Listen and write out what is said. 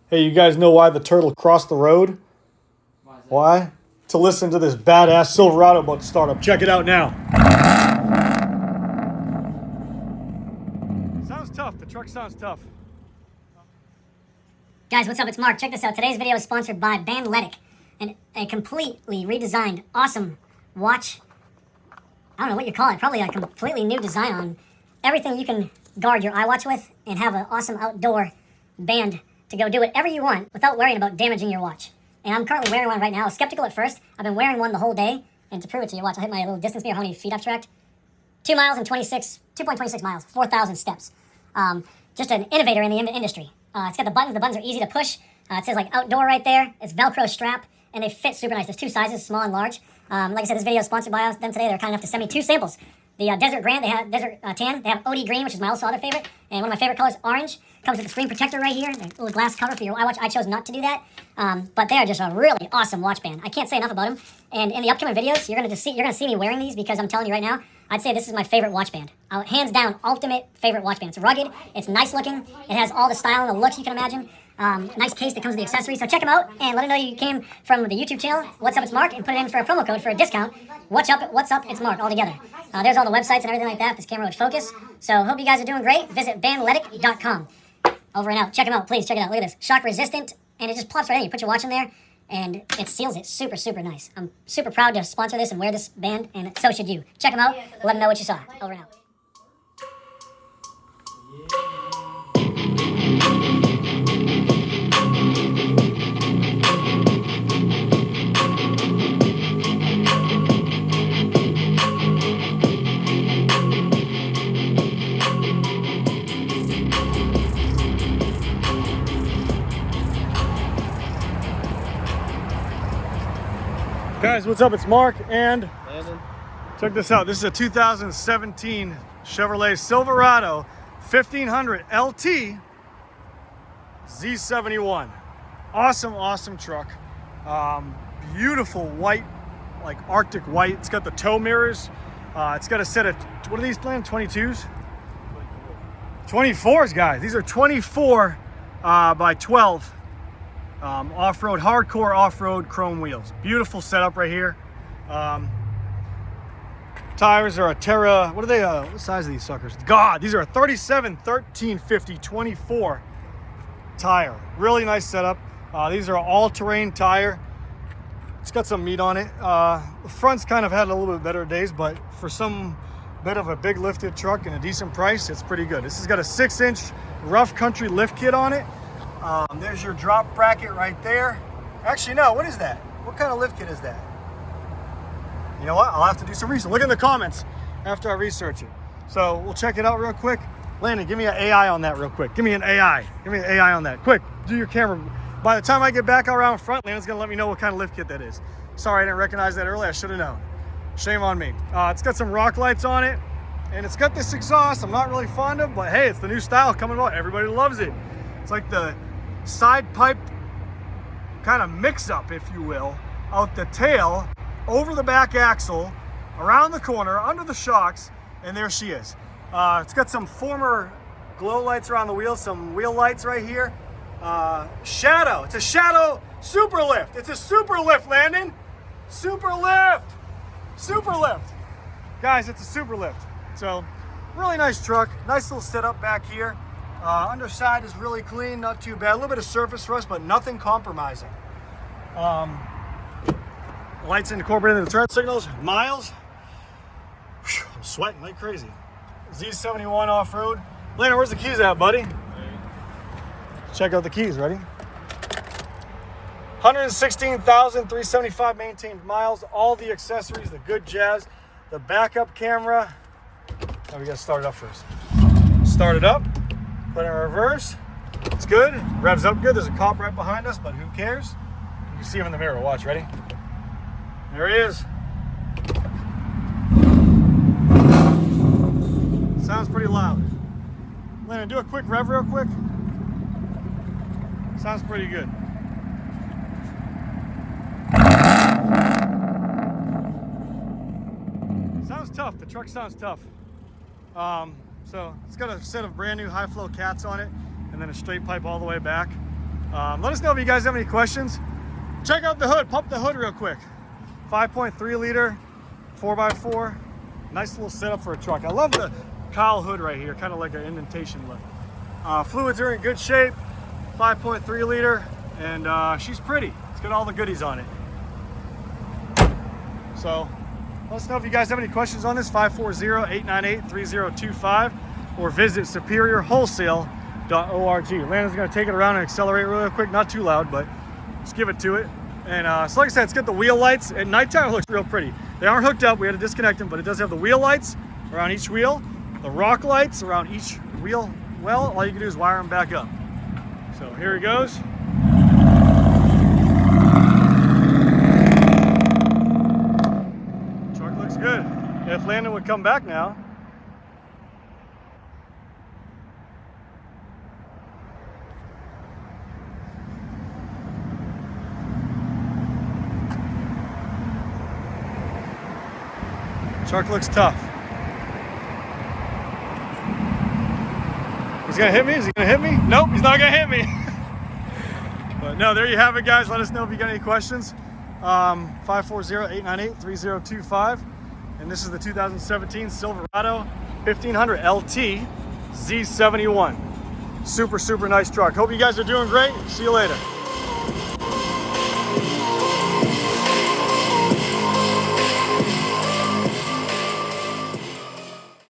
Hey, you guys know why the turtle crossed the road? Why? To listen to this badass Silverado about to start up. Check it out now. Sounds tough. The truck sounds tough. Guys, what's up? It's Mark. Check this out. Today's video is sponsored by Bandletic, and a completely redesigned, awesome watch. I don't know what you call it. Probably a completely new design on everything you can guard your iWatch with and have an awesome outdoor band to go do whatever you want without worrying about damaging your watch. And I'm currently wearing one right now. I was skeptical at first. I've been wearing one the whole day, and to prove it to you, watch, I hit my little distance meter, how many feet I've tracked. 2 miles and 2.26 miles, 4,000 steps. Just an innovator in the industry. It's got the buttons. The buttons are easy to push. It says like outdoor right there. It's Velcro strap, and they fit super nice. There's 2 sizes, small and large. Like I said, this video is sponsored by them today. They're kind enough to send me 2 samples. The Desert Grant, they have Desert Tan, they have OD Green, which is my also other favorite, and one of my favorite colors, orange. Comes with the screen protector right here, the little glass cover for your iWatch. I chose not to do that, but they are just a really awesome watch band. I can't say enough about them. And in the upcoming videos, you're gonna see me wearing these because I'm telling you right now, I'd say this is my favorite watch band. Hands down, ultimate favorite watch band. It's rugged, it's nice looking, it has all the style and the looks you can imagine. Nice case that comes with the accessories. So check them out and let them know you came from the YouTube channel, What's Up, It's Mark, and put it in for a promo code for a discount. What's up, it's Mark, all together. There's all the websites and everything like that if this camera would focus. So hope you guys are doing great. Visit bandletic.com. Over and out. Check them out, please. Check it out. Look at this. Shock resistant, and it just plops right in. You put your watch in there, and it seals it. Super, super nice. I'm super proud to sponsor this and wear this band, and so should you. Check them out. Let them know what you saw. Over and out. Guys, what's up? It's Mark and Landon. Check this out. This is a 2017 Chevrolet Silverado 1500 LT Z71. Awesome, awesome truck. Beautiful white, like Arctic white. It's got the tow mirrors. It's got a set of, what are these, Land? 22s? 24s, guys. These are 24 by 12. Off-road, hardcore off-road chrome wheels. Beautiful setup right here. Tires are a Terra, what are they, what size are these suckers? God, these are a 37 1350 24 tire. Really nice setup. These are all-terrain tire. It's got some meat on it. The front's kind of had a little bit better days, but for some bit of a big lifted truck and a decent price, it's pretty good. This has got a 6-inch rough country lift kit on it. There's your drop bracket right there. Actually, no, what is that? What kind of lift kit is that? You know what? I'll have to do some research. Look in the comments after I research it. So we'll check it out real quick. Landon, give me an AI on that real quick. Give me an AI. Give me an AI on that. Quick, do your camera. By the time I get back around front, Landon's gonna let me know what kind of lift kit that is. Sorry, I didn't recognize that earlier. I should have known. Shame on me. It's got some rock lights on it, and it's got this exhaust I'm not really fond of, but hey, it's the new style coming out. Everybody loves it. It's like the side pipe kind of mix up, if you will, out the tail, over the back axle, around the corner, under the shocks, and there she is. It's got some former glow lights around the wheels, some wheel lights right here. Shadow, it's a Shadow Superlift. It's a Superlift, Landon. Superlift. Superlift. Guys, it's a Superlift. So, really nice truck. Nice little setup back here. Underside is really clean, not too bad. A little bit of surface rust, but nothing compromising. Lights incorporated in the turn signals. Miles. Whew, I'm sweating like crazy. Z71 off-road. Landon, where's the keys at, buddy? Check out the keys. Ready? 116,375 maintained miles. All the accessories, the good jazz. The backup camera. Now we gotta start it up first. Start it up. Put it in reverse. It's good. Revs up good. There's a cop right behind us, but who cares? You can see him in the mirror. Watch. Ready? There he is. Sounds pretty loud. Landon, do a quick rev real quick. Sounds pretty good. Sounds tough. The truck sounds tough. So it's got a set of brand new high flow cats on it, and then a straight pipe all the way back. Let us know if you guys have any questions. Check out the hood, pump the hood real quick. 5.3 liter, 4x4. Nice little setup for a truck. I love the cowl hood right here, kind of like an indentation look. Fluids are in good shape, 5.3 liter, and she's pretty. It's got all the goodies on it. So let us know if you guys have any questions on this, 540-898-3025, or visit superiorwholesale.org. Landon's gonna take it around and accelerate really quick, not too loud, but just give it to it. And so like I said, it's got the wheel lights. At nighttime, it looks real pretty. They aren't hooked up, we had to disconnect them, but it does have the wheel lights around each wheel, the rock lights around each wheel. Well, all you can do is wire them back up. So here he goes. Truck looks good. If Landon would come back now. Truck looks tough. He's gonna hit me? Is he gonna hit me? Nope, he's not gonna hit me. But no, there you have it, guys. Let us know if you got any questions. 540-898-3025. And this is the 2017 Silverado 1500 LT Z71. Super, super nice truck. Hope you guys are doing great. See you later.